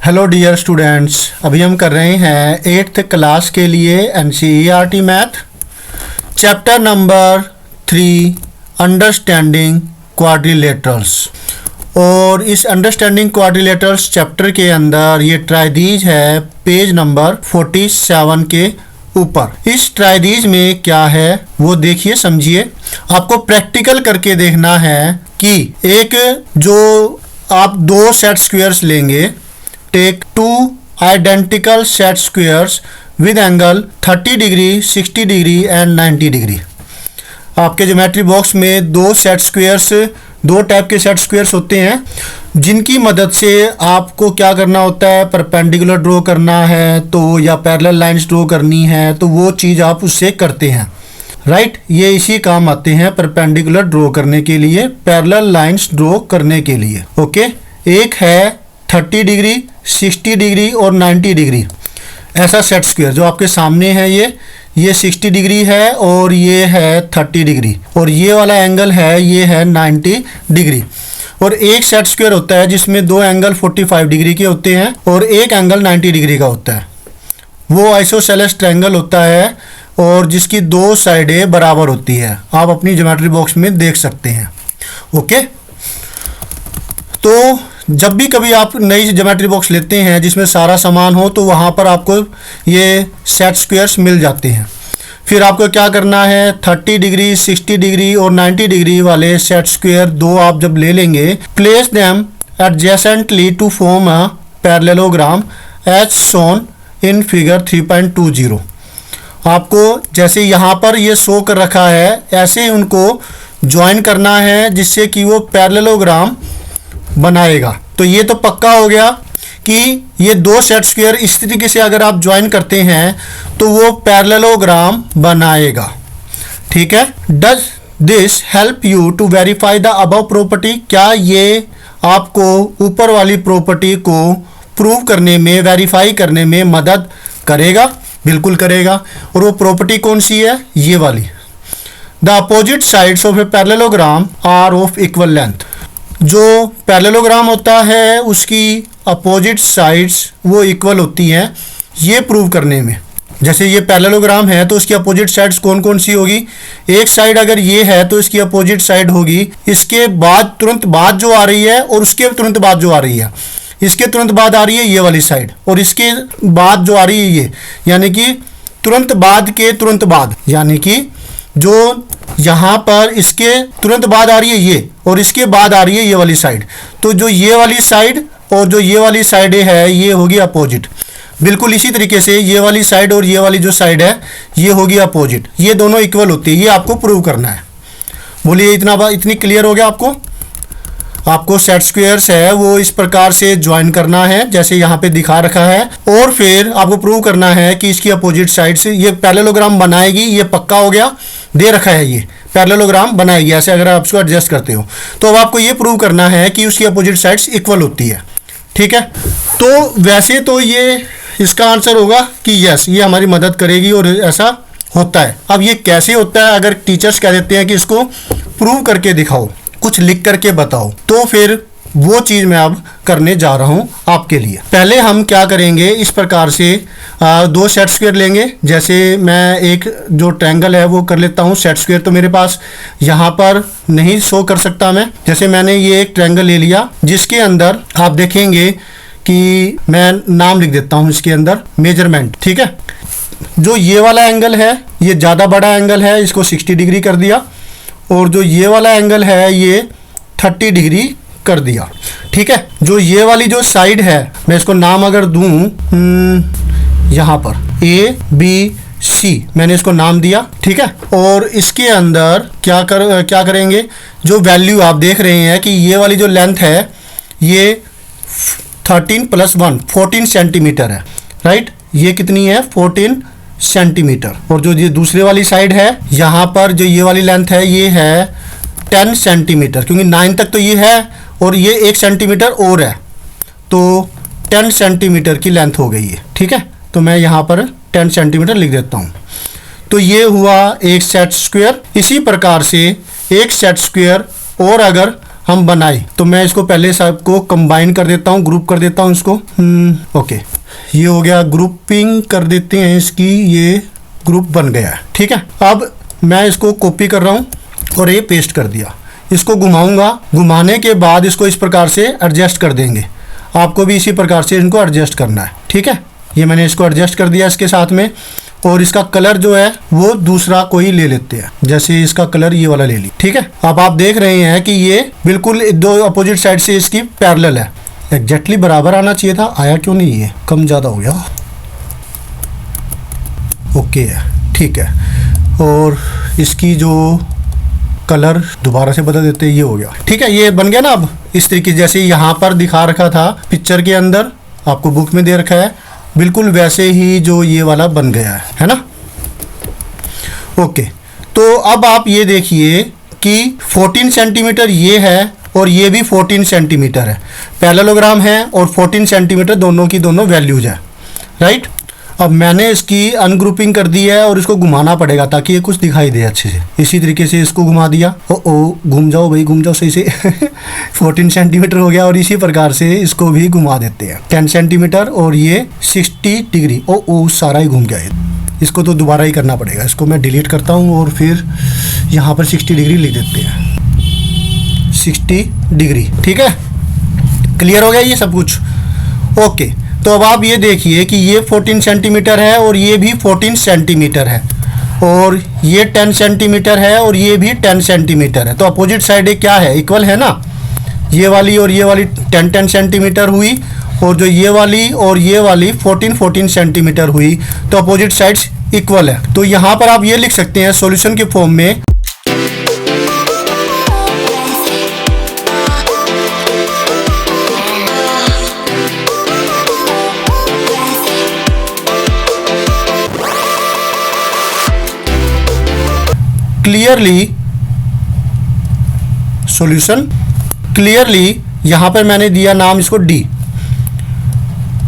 Hello dear students, अभी हम कर रहे हैं 8th क्लास के लिए NCERT math chapter number 3 understanding quadrilaterals. और इस अंडरस्टैंडिंग क्वाड्रिलेटरल्स चैप्टर के अंदर ये ट्राइदीज है पेज नंबर 47 के ऊपर। इस ट्राइदीज में क्या है वो देखिए, समझिए। आपको प्रैक्टिकल करके देखना है कि एक जो आप दो सेट स्क्वायर्स लेंगे, take two identical set squares with angle 30 degree, 60 degree and 90 degree. आपके ज्योमेट्री बॉक्स में दो सेट स्क्वायर्स, दो टाइप के सेट स्क्वायर्स होते हैं जिनकी मदद से आपको क्या करना होता है, परपेंडिकुलर ड्रॉ करना है तो या पैरेलल लाइंस ड्रॉ करनी है तो वो चीज़ आप उससे करते हैं, राइट। ये इसी काम आते हैं परपेंडिकुलर ड्रॉ करने के लिए, पैरेलल लाइंस ड्रॉ करने के लिए। ओके, एक है 30 डिग्री, 60 डिग्री और 90 डिग्री ऐसा सेट स्क्वायर जो आपके सामने है। ये 60 डिग्री है और ये है 30 डिग्री और ये वाला एंगल है, ये है 90 डिग्री। और एक सेट स्क्वायर होता है जिसमें दो एंगल 45 डिग्री के होते हैं और एक एंगल 90 डिग्री का होता है। वो आइसोसेलेस ट्रायंगल होता है और जिसकी दो साइडें बराबर होती है। आप अपनी ज्योमेट्री बॉक्स में देख सकते हैं। ओके, तो जब भी कभी आप नई ज्योमेट्री बॉक्स लेते हैं जिसमें सारा सामान हो तो वहाँ पर आपको ये सेट स्क्वायर्स मिल जाते हैं। फिर आपको क्या करना है, 30 डिग्री, 60 डिग्री और 90 डिग्री वाले सेट स्क्वायर दो आप जब ले लेंगे, place them adjacently to form a parallelogram as shown in figure 3.20। आपको जैसे यहाँ पर ये शो कर रखा है ऐसे उनको ज्वाइन करना है जिससे कि वो पैरेललोग्राम बनाएगा। तो ये तो पक्का हो गया कि ये दो सेट स्क्वायर इस तरीके से अगर आप ज्वाइन करते हैं तो वो पैरेललोग्राम बनाएगा। ठीक है, does this help you to verify the above property? क्या ये आपको ऊपर वाली प्रॉपर्टी को प्रूव करने में, वेरीफाई करने में मदद करेगा? बिल्कुल करेगा। और वो प्रॉपर्टी कौन सी है? ये वाली, the opposite sides of a parallelogram are of equal length. जो पैरेललोग्राम होता है उसकी अपोजिट साइड्स वो इक्वल होती हैं, ये प्रूव करने में। जैसे ये पैरेललोग्राम है तो उसकी अपोजिट साइड्स कौन कौन सी होगी? एक साइड अगर ये है तो इसकी अपोजिट साइड होगी इसके बाद तुरंत बाद जो आ रही है और उसके तुरंत बाद जो आ रही है। इसके तुरंत बाद आ रही है ये वाली साइड और इसके बाद जो आ रही है ये, यानी कि तुरंत बाद के तुरंत बाद, यानी कि जो यहाँ पर इसके तुरंत बाद आ रही है ये और इसके बाद आ रही है ये वाली साइड। तो जो ये वाली साइड और जो ये वाली साइड है ये होगी अपोजिट। बिल्कुल इसी तरीके से ये वाली साइड और ये वाली जो साइड है ये होगी अपोजिट। ये दोनों इक्वल होती है, ये आपको प्रूव करना है। बोलिए इतनी क्लियर हो गया आपको? आपको सेट स्क्वायर्स है वो इस प्रकार से ज्वाइन करना है जैसे यहाँ पे दिखा रखा है और फिर आपको प्रूव करना है कि इसकी अपोजिट साइड से ये पैरेललोग्राम बनाएगी। ये पक्का हो गया, दे रखा है ये पैरेललोग्राम बनाएगी। ऐसे अगर आप इसको एडजस्ट करते हो तो अब आपको ये प्रूव करना है कि उसकी अपोजिट साइड्स इक्वल होती है। ठीक है, तो वैसे तो ये इसका आंसर होगा कि यस, ये हमारी मदद करेगी और ऐसा होता है। अब ये कैसे होता है? अगर टीचर्स कह देते हैं कि इसको प्रूव करके दिखाओ, कुछ लिख करके बताओ, तो फिर वो चीज़ मैं अब करने जा रहा हूँ आपके लिए। पहले हम क्या करेंगे, इस प्रकार से दो सेट स्क्वायर लेंगे। जैसे मैं एक जो ट्रायंगल है वो कर लेता हूँ। सेट स्क्वायर तो मेरे पास यहाँ पर नहीं शो कर सकता मैं। जैसे मैंने ये एक ट्रायंगल ले लिया जिसके अंदर आप देखेंगे कि मैं नाम लिख देता हूँ इसके अंदर, मेजरमेंट। ठीक है, जो ये वाला एंगल है ये ज़्यादा बड़ा एंगल है, इसको 60 डिग्री कर दिया। और जो ये वाला एंगल है ये 30 डिग्री कर दिया। ठीक है, जो ये वाली जो साइड है मैं इसको नाम अगर दूं यहाँ पर ABC, मैंने इसको नाम दिया। ठीक है, और इसके अंदर क्या करेंगे, जो वैल्यू आप देख रहे हैं कि ये वाली जो लेंथ है ये 13 + 1 14 सेंटीमीटर है, राइट। ये कितनी है? 14 सेंटीमीटर। और जो ये दूसरे वाली साइड है यहाँ पर जो ये वाली लेंथ है ये है 10 सेंटीमीटर, क्योंकि 9 तक तो ये है और ये 1 सेंटीमीटर और है, तो 10 सेंटीमीटर की लेंथ हो गई है। ठीक है, तो मैं यहाँ पर 10 सेंटीमीटर लिख देता हूँ। तो ये हुआ एक सेट स्क्वायर। इसी प्रकार से एक सेट स्क्वायर और अगर हम बनाए। तो मैं इसको पहले सबको कंबाइन कर देता हूँ, ग्रुप कर देता हूँ इसको। ओके, ये हो गया, ग्रुपिंग कर देते हैं इसकी, ये ग्रुप बन गया है। ठीक है, अब मैं इसको कॉपी कर रहा हूँ और ये पेस्ट कर दिया। इसको घुमाऊंगा, घुमाने के बाद इसको इस प्रकार से एडजस्ट कर देंगे। आपको भी इसी प्रकार से इनको एडजस्ट करना है। ठीक है, ये मैंने इसको एडजस्ट कर दिया इसके साथ में। और इसका कलर जो है वो दूसरा कोई ले लेते हैं, जैसे इसका कलर ये वाला ले ली। ठीक है, अब आप देख रहे हैं कि ये बिल्कुल दो अपोजिट साइड से इसकी पैरेलल है। एग्जैक्टली बराबर आना चाहिए था, आया क्यों नहीं, ये कम ज़्यादा हो गया। ओके है, ठीक है। और इसकी जो कलर दोबारा से बदल देते हैं, ये हो गया। ठीक है, ये बन गया ना। अब इस तरीके जैसे यहाँ पर दिखा रखा था पिक्चर के अंदर, आपको बुक में दे रखा है, बिल्कुल वैसे ही जो ये वाला बन गया है ना। ओके, तो अब आप ये देखिए कि 14 सेंटीमीटर ये है और ये भी 14 सेंटीमीटर है, पैरेललोग्राम है और 14 सेंटीमीटर दोनों की दोनों वैल्यूज है, राइट। अब मैंने इसकी अनग्रुपिंग कर दी है और इसको घुमाना पड़ेगा ताकि ये कुछ दिखाई दे अच्छे से। इसी तरीके से इसको घुमा दिया। ओ घूम जाओ भाई, घूम जाओ सही से। 14 सेंटीमीटर हो गया और इसी प्रकार से इसको भी घुमा देते हैं 10 सेंटीमीटर और ये 60 डिग्री। ओ सारा ही घूम गया ये। इसको तो दोबारा ही करना पड़ेगा। इसको मैं डिलीट करता हूँ और फिर यहाँ पर 60 डिग्री लिख देते हैं, 60 डिग्री। ठीक है, क्लियर हो गया ये सब कुछ। ओके, तो अब आप ये देखिए कि ये 14 सेंटीमीटर है और ये भी 14 सेंटीमीटर है और ये 10 सेंटीमीटर है और ये भी 10 सेंटीमीटर है। तो अपोजिट साइड क्या है, इक्वल है ना। ये वाली और ये वाली 10 सेंटीमीटर हुई और जो ये वाली और ये वाली 14 सेंटीमीटर हुई। तो अपोजिट साइड्स इक्वल है। तो यहाँ पर आप ये लिख सकते हैं सॉल्यूशन के फॉर्म में, क्लियरली सॉल्यूशन, क्लियरली यहाँ पर मैंने दिया नाम इसको D.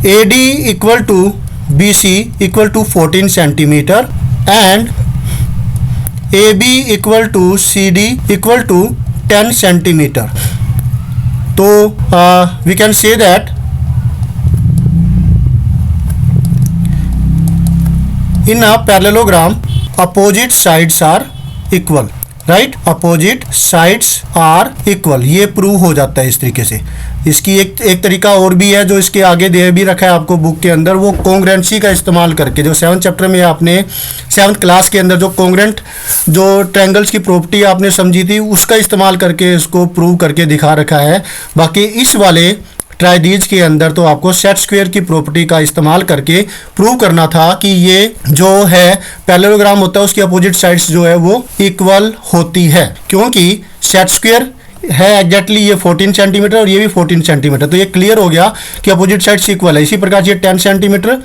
A D equal to B C equal to 14 centimetre and A B equal to C D equal to 10 centimetre. तो we can say that in a parallelogram opposite sides are equal, right. Opposite sides are equal, ये prove हो जाता है इस तरीके से। इसकी एक तरीका और भी है जो इसके आगे दे भी रखा है आपको बुक के अंदर, वो कॉन्ग्रुएंसी का इस्तेमाल करके, जो 7th चैप्टर में आपने 7th क्लास के अंदर जो कॉन्ग्रुएंट जो ट्रायंगल्स की प्रॉपर्टी आपने समझी थी, उसका इस्तेमाल करके इसको प्रूव करके दिखा रखा है। बाकी इस वाले ट्राइडीज के अंदर तो आपको सेट स्क्वायर की प्रॉपर्टी का इस्तेमाल करके प्रूव करना था कि ये जो है पैरेललोग्राम होता है उसकी अपोजिट साइड्स जो है वो इक्वल होती है, क्योंकि सेट स्क्वायर है एग्जैक्टली ये 14 सेंटीमीटर और ये भी 14 सेंटीमीटर। तो ये क्लियर हो गया कि अपोजिट साइड्स इक्वल है। इसी प्रकार ये 10 सेंटीमीटर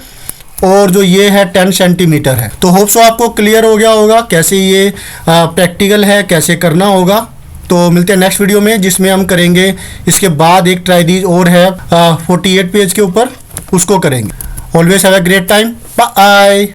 और जो ये है 10 सेंटीमीटर है। तो होप सो आपको क्लियर हो गया होगा कैसे ये प्रैक्टिकल है, कैसे करना होगा। तो मिलते हैं नेक्स्ट वीडियो में, जिसमें हम करेंगे इसके बाद एक ट्राइडीज और है 48 पेज के ऊपर, उसको करेंगे। Always have a great time, bye.